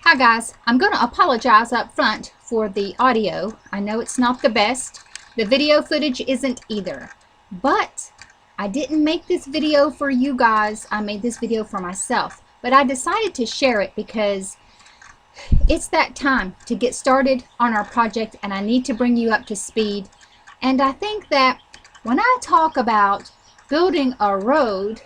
Hi guys, I'm going to apologize up front for the audio. I know it's not the best. The video footage isn't either. But I didn't make this video for you guys. I made this video for myself. But I decided to share it because it's that time to get started on our project and I need to bring you up to speed. And I think that when I talk about building a road,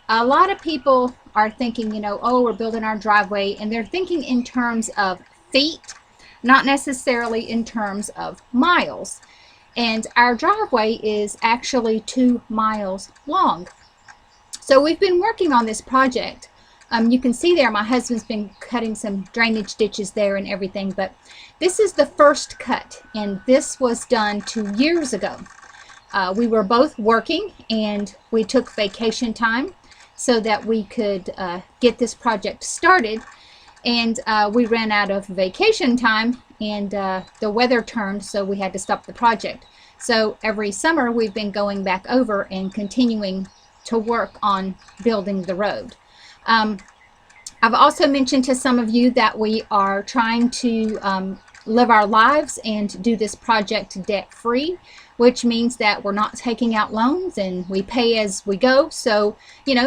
a lot of people are thinking, oh, we're building our driveway, and they're thinking in terms of feet, not necessarily in terms of miles. And our driveway is actually 2 miles long. So we've been working on this project. You can see there my husband's been cutting some drainage ditches there and everything, but this is the first cut, and this was done 2 years ago. We were both working and we took vacation time so that we could get this project started, and we ran out of vacation time and the weather turned, so we had to stop the project. So every summer we've been going back over and continuing to work on building the road. I've also mentioned to some of you that we are trying to live our lives and do this project debt-free, which means that we're not taking out loans and we pay as we go. So,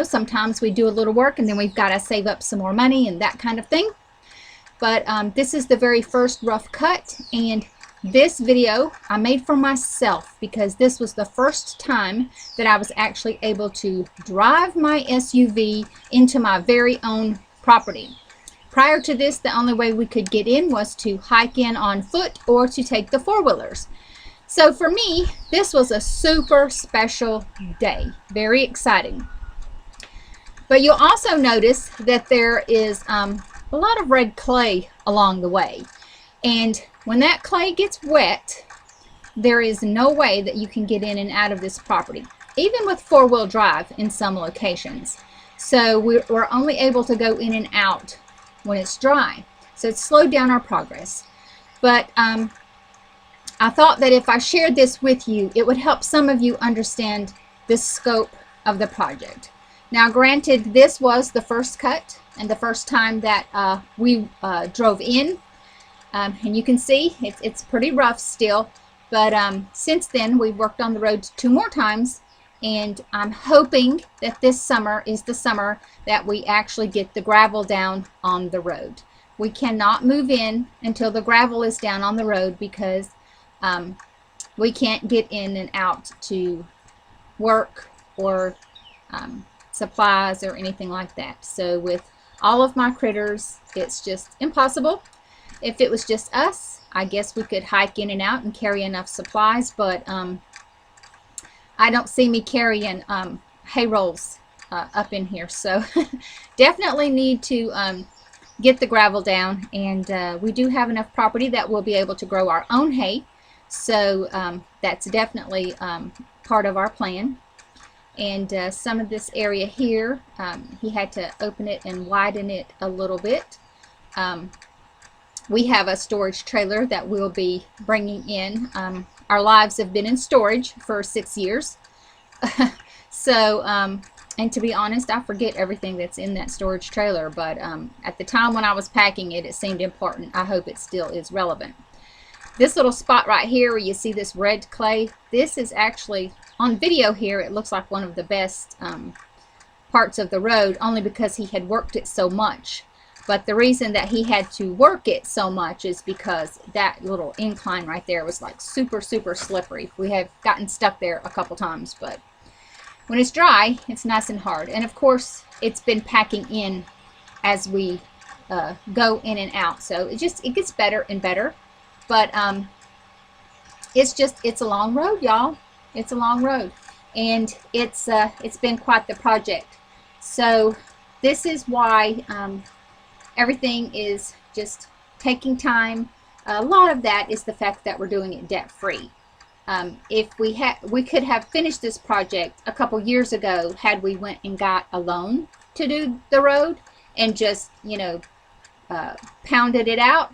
sometimes we do a little work and then we've got to save up some more money and that kind of thing. But this is the very first rough cut, and this video I made for myself because this was the first time that I was actually able to drive my SUV into my very own property. Prior to this, the only way we could get in was to hike in on foot or to take the four-wheelers. So for me, this was a super special day. Very exciting. But you'll also notice that there is a lot of red clay along the way. And when that clay gets wet, there is no way that you can get in and out of this property, even with four-wheel drive in some locations. So we're only able to go in and out when it's dry. So it's slowed down our progress. But I thought that if I shared this with you, it would help some of you understand the scope of the project. Now, granted, this was the first cut and the first time that we drove in. And you can see it's pretty rough still. But since then, we've worked on the road 2 more times. And I'm hoping that this summer is the summer that we actually get the gravel down on the road. We cannot move in until the gravel is down on the road because we can't get in and out to work or supplies or anything like that. So with all of my critters, it's just impossible. If it was just us, I guess we could hike in and out and carry enough supplies, but I don't see me carrying hay rolls up in here. So definitely need to get the gravel down, and we do have enough property that we'll be able to grow our own hay. So that's definitely part of our plan. And some of this area here, he had to open it and widen it a little bit. We have a storage trailer that we'll be bringing in. Our lives have been in storage for 6 years. So, and to be honest, I forget everything that's in that storage trailer, but at the time when I was packing it, it seemed important. I hope it still is relevant. This little spot right here where you see this red clay, this is actually, on video here, it looks like one of the best parts of the road, only because he had worked it so much. But the reason that he had to work it so much is because that little incline right there was like super, super slippery. We have gotten stuck there a couple times, but when it's dry, it's nice and hard. And of course, it's been packing in as we go in and out. So it gets better and better. But it's a long road, y'all. It's a long road. And it's been quite the project. So this is why everything is just taking time. A lot of that is the fact that we're doing it debt-free. If we could have finished this project a couple years ago had we went and got a loan to do the road and just, pounded it out.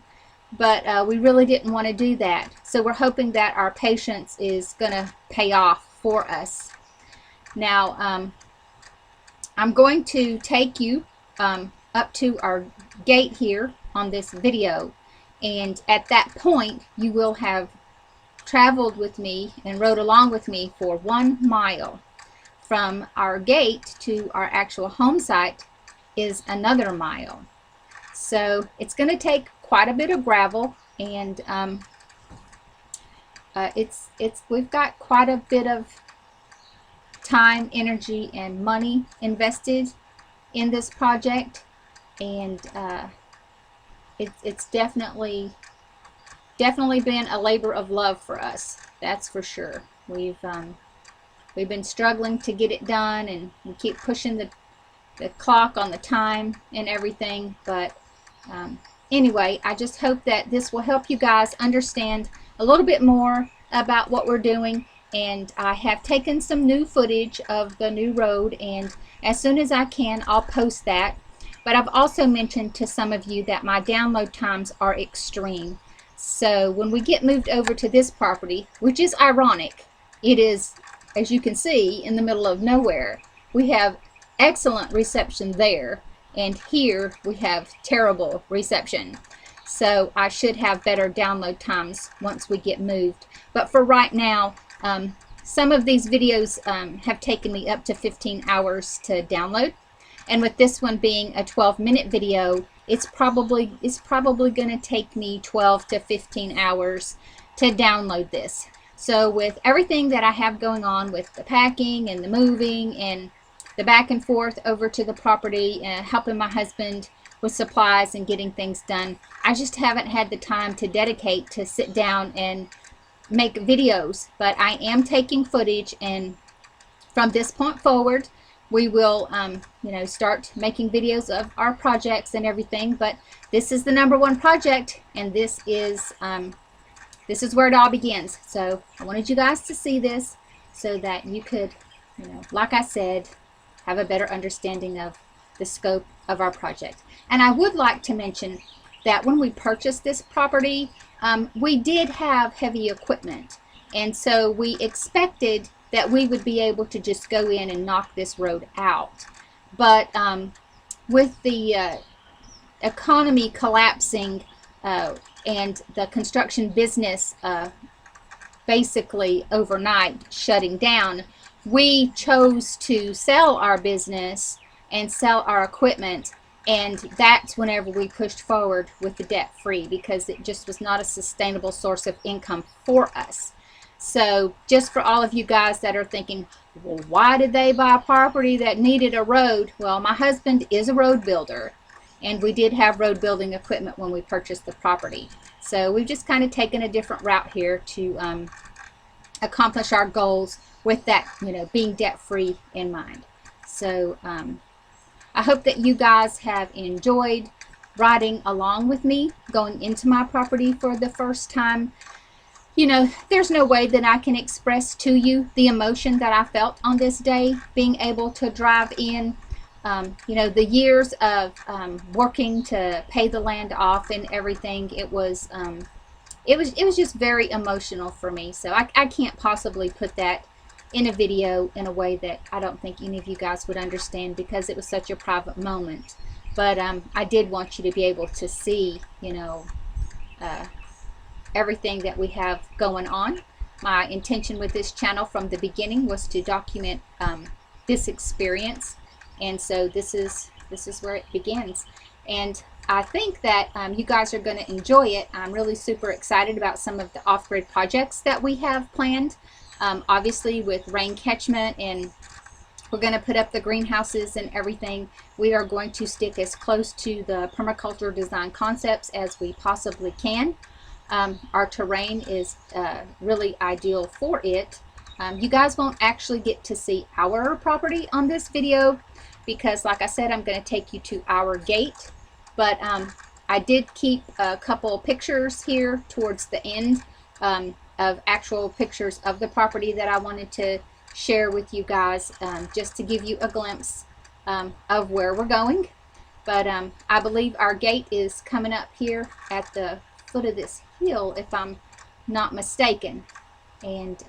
But we really didn't want to do that. So we're hoping that our patience is going to pay off for us. Now, I'm going to take you up to our gate here on this video. And at that point, you will have traveled with me and rode along with me for 1 mile. From our gate to our actual home site is another mile. So it's going to take quite a bit of gravel, and we've got quite a bit of time, energy, and money invested in this project, and it's definitely been a labor of love for us. That's for sure. We've been struggling to get it done, and we keep pushing the clock on the time and everything. But anyway, I just hope that this will help you guys understand a little bit more about what we're doing. And I have taken some new footage of the new road, and as soon as I can, I'll post that. But I've also mentioned to some of you that my download times are extreme. So when we get moved over to this property, which is ironic, it is, as you can see, in the middle of nowhere. We have excellent reception there, and here we have terrible reception. So I should have better download times once we get moved. But for right now, some of these videos have taken me up to 15 hours to download. And with this one being a 12-minute video, it's probably going to take me 12 to 15 hours to download this. So with everything that I have going on with the packing and the moving and the back and forth over to the property and helping my husband with supplies and getting things done, I just haven't had the time to dedicate to sit down and make videos. But I am taking footage, and from this point forward, we will start making videos of our projects and everything. But this is the #1 project, and this is where it all begins. So I wanted you guys to see this so that you could, like I said, have a better understanding of the scope of our project. And I would like to mention that when we purchased this property, we did have heavy equipment, and so we expected that we would be able to just go in and knock this road out. But with the economy collapsing and the construction business basically overnight shutting down, we chose to sell our business and sell our equipment, and that's whenever we pushed forward with the debt-free, because it just was not a sustainable source of income for us. So just for all of you guys that are thinking, well, why did they buy a property that needed a road? Well, my husband is a road builder, and we did have road building equipment when we purchased the property. So we've just kind of taken a different route here to accomplish our goals with that, being debt-free in mind. So I hope that you guys have enjoyed riding along with me going into my property for the first time. There's no way that I can express to you the emotion that I felt on this day, being able to drive in. The years of working to pay the land off and everything, it was just very emotional for me. So I can't possibly put that in a video in a way that I don't think any of you guys would understand, because it was such a private moment. But I did want you to be able to see, everything that we have going on. My intention with this channel from the beginning was to document this experience, and so this is where it begins. And I think that you guys are going to enjoy it. I'm really super excited about some of the off-grid projects that we have planned. Obviously with rain catchment, and we're going to put up the greenhouses and everything. We are going to stick as close to the permaculture design concepts as we possibly can. Our terrain is really ideal for it. You guys won't actually get to see our property on this video because, like I said, I'm going to take you to our gate. But I did keep a couple pictures here towards the end of actual pictures of the property that I wanted to share with you guys, just to give you a glimpse of where we're going. But I believe our gate is coming up here at the foot of this hill, if I'm not mistaken. And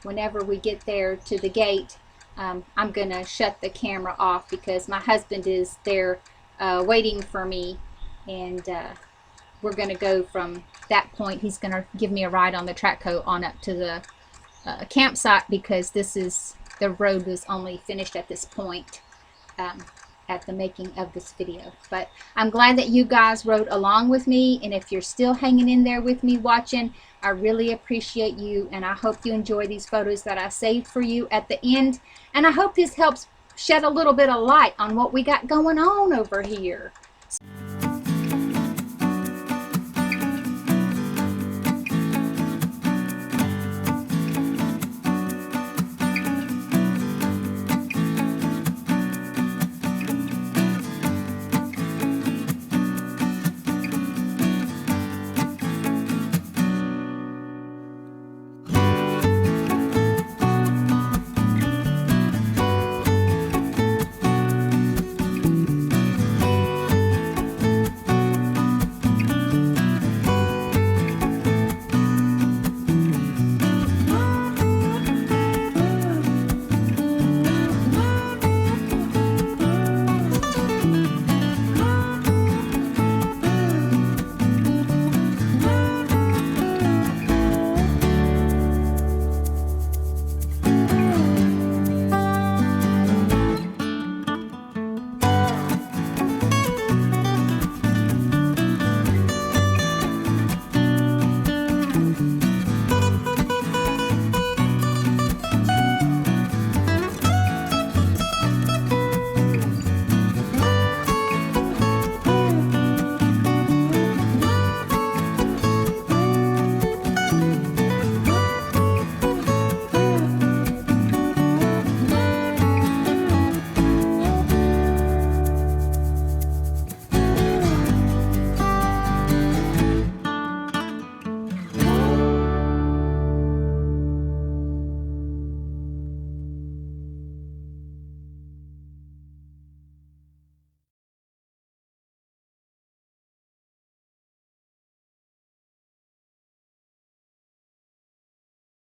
whenever we get there to the gate, I'm gonna shut the camera off because my husband is there waiting for me And we're going to go from that point. He's going to give me a ride on the track coat on up to the campsite, because the road was only finished at this point at the making of this video. But I'm glad that you guys rode along with me, and if you're still hanging in there with me watching, I really appreciate you, and I hope you enjoy these photos that I saved for you at the end, and I hope this helps shed a little bit of light on what we got going on over here.